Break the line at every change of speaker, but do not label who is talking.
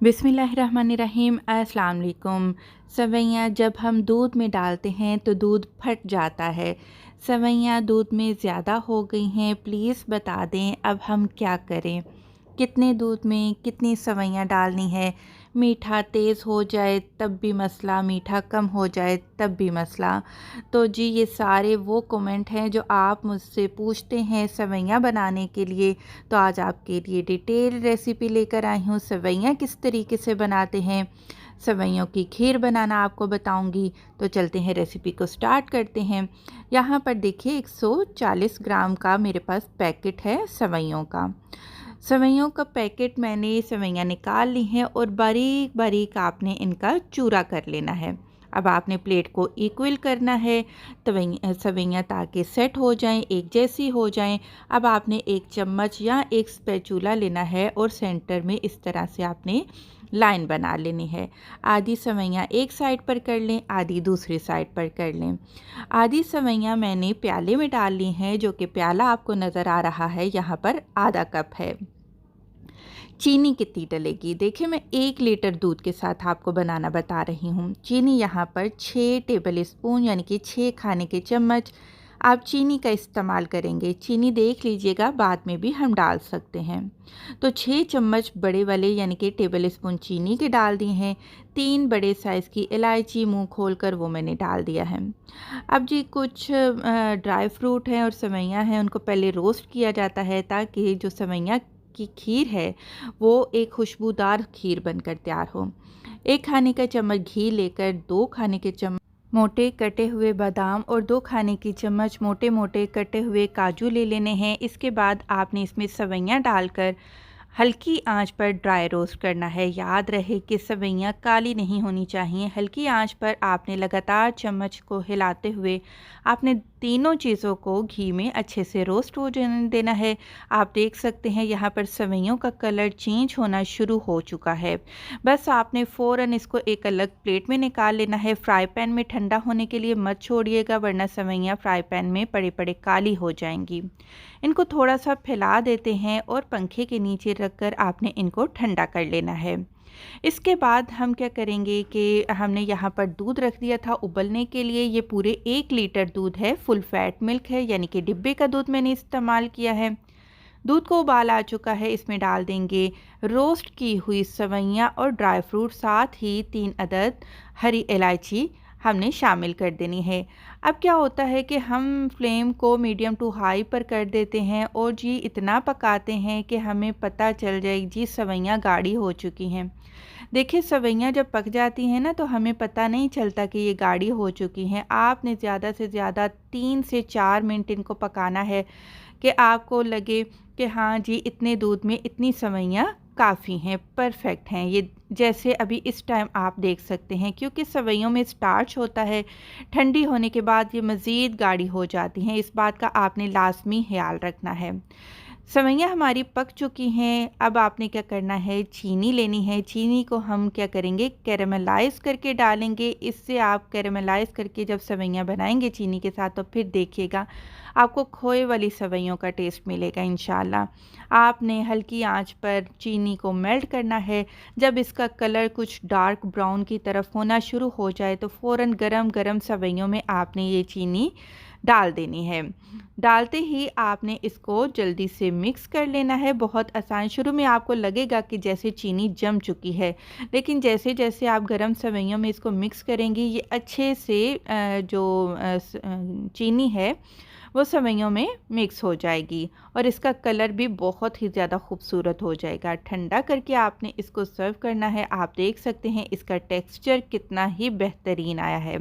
बिस्मिल्लाहिर्रहमानिर्रहीम। अस्सलाम वालेकुम। सवैयाँ जब हम दूध में डालते हैं तो दूध फट जाता है। सवैयाँ दूध में ज़्यादा हो गई हैं, प्लीज़ बता दें अब हम क्या करें? कितने दूध में कितनी सवैयाँ डालनी है? मीठा तेज़ हो जाए तब भी मसला, मीठा कम हो जाए तब भी मसला। तो जी ये सारे वो कमेंट हैं जो आप मुझसे पूछते हैं सवैयाँ बनाने के लिए। तो आज आपके लिए डिटेल रेसिपी लेकर आई हूँ। सवैयाँ किस तरीके से बनाते हैं, सवैयों की खीर बनाना आपको बताऊंगी। तो चलते हैं रेसिपी को स्टार्ट करते हैं। यहाँ पर देखिए 140 ग्राम का मेरे पास पैकेट है सवैयों का। सवैयों का पैकेट मैंने सवैयाँ निकाल ली हैं और बारीक बारीक आपने इनका चूरा कर लेना है। अब आपने प्लेट को इक्वल करना है सवैयाँ ताकि सेट हो जाएं, एक जैसी हो जाएं। अब आपने एक चम्मच या एक स्पैचुला लेना है और सेंटर में इस तरह से आपने लाइन बना लेनी है। आधी सवैयाँ एक साइड पर कर लें, आधी दूसरी साइड पर कर लें। आधी सवैयाँ मैंने प्याले में डाल ली हैं, जो कि प्याला आपको नज़र आ रहा है यहाँ पर आधा कप है। चीनी कितनी डलेगी? देखिए मैं 1 लीटर दूध के साथ आपको बनाना बता रही हूँ। चीनी यहाँ पर 6 टेबल स्पून यानी कि 6 खाने के चम्मच आप चीनी का इस्तेमाल करेंगे। चीनी देख लीजिएगा, बाद में भी हम डाल सकते हैं। तो 6 चम्मच बड़े वाले यानी कि टेबल स्पून चीनी के डाल दिए हैं। 3 बड़े साइज़ की इलायची मुंह खोलकर वो मैंने डाल दिया है। अब जी कुछ ड्राई फ्रूट हैं और सवैयाँ हैं, उनको पहले रोस्ट किया जाता है ताकि जो सवैयाँ की खीर है वो एक खुशबूदार खीर बनकर तैयार हो। 1 खाने का चम्मच घी लेकर 2 खाने के चम्मच मोटे कटे हुए बादाम और 2 खाने की चम्मच मोटे मोटे कटे हुए काजू ले लेने हैं। इसके बाद आपने इसमें सवैयाँ डालकर हल्की आंच पर ड्राई रोस्ट करना है। याद रहे कि सवैयाँ काली नहीं होनी चाहिए। हल्की आंच पर आपने लगातार चम्मच को हिलाते हुए आपने तीनों चीज़ों को घी में अच्छे से रोस्ट हो देना है। आप देख सकते हैं यहाँ पर सवैयों का कलर चेंज होना शुरू हो चुका है। बस आपने फ़ौरन इसको एक अलग प्लेट में निकाल लेना है। फ्राई पैन में ठंडा होने के लिए मत छोड़िएगा, वरना सवैयाँ फ्राई पैन में पड़े पड़े काली हो जाएंगी। इनको थोड़ा सा फैला देते हैं और पंखे के नीचे रखकर आपने इनको ठंडा कर लेना है। इसके बाद हम क्या करेंगे कि हमने यहाँ पर दूध रख दिया था उबलने के लिए। ये पूरे 1 लीटर दूध है, फुल फैट मिल्क है यानी कि डिब्बे का दूध मैंने इस्तेमाल किया है। दूध को उबाल आ चुका है, इसमें डाल देंगे रोस्ट की हुई सवैयाँ और ड्राई फ्रूट, साथ ही 3 अदद हरी इलायची हमने शामिल कर देनी है। अब क्या होता है कि हम फ्लेम को मीडियम टू हाई पर कर देते हैं और जी इतना पकाते हैं कि हमें पता चल जाए जी सवैयाँ गाढ़ी हो चुकी हैं। देखिए सवैयाँ जब पक जाती हैं ना तो हमें पता नहीं चलता कि ये गाढ़ी हो चुकी हैं। आपने ज़्यादा से ज़्यादा 3 से 4 मिनट इनको पकाना है कि आपको लगे कि हाँ जी इतने दूध में इतनी सवैयाँ काफ़ी हैं, परफेक्ट हैं। ये जैसे अभी इस टाइम आप देख सकते हैं, क्योंकि सवैयों में स्टार्च होता है, ठंडी होने के बाद ये मज़ीद गाढ़ी हो जाती हैं। इस बात का आपने लाजमी ख्याल रखना है। सवैयाँ हमारी पक चुकी हैं। अब आपने क्या करना है, चीनी लेनी है। चीनी को हम क्या करेंगे, कैरेमलाइज़ करके डालेंगे। इससे आप कैरेमलाइज़ करके जब सवैयाँ बनाएंगे चीनी के साथ तो फिर देखिएगा आपको खोए वाली सवैयों का टेस्ट मिलेगा इंशाल्लाह। आपने हल्की आंच पर चीनी को मेल्ट करना है। जब इसका कलर कुछ डार्क ब्राउन की तरफ होना शुरू हो जाए तो फ़ौरन गरम गरम सवैयों में आपने ये चीनी डाल देनी है। डालते ही आपने इसको जल्दी से मिक्स कर लेना है। बहुत आसान, शुरू में आपको लगेगा कि जैसे चीनी जम चुकी है, लेकिन जैसे जैसे आप गरम सवैयों में इसको मिक्स करेंगी ये अच्छे से चीनी है वो सवैयों में मिक्स हो जाएगी और इसका कलर भी बहुत ही ज़्यादा खूबसूरत हो जाएगा। ठंडा करके आपने इसको सर्व करना है। आप देख सकते हैं इसका टेक्सचर कितना ही बेहतरीन आया है।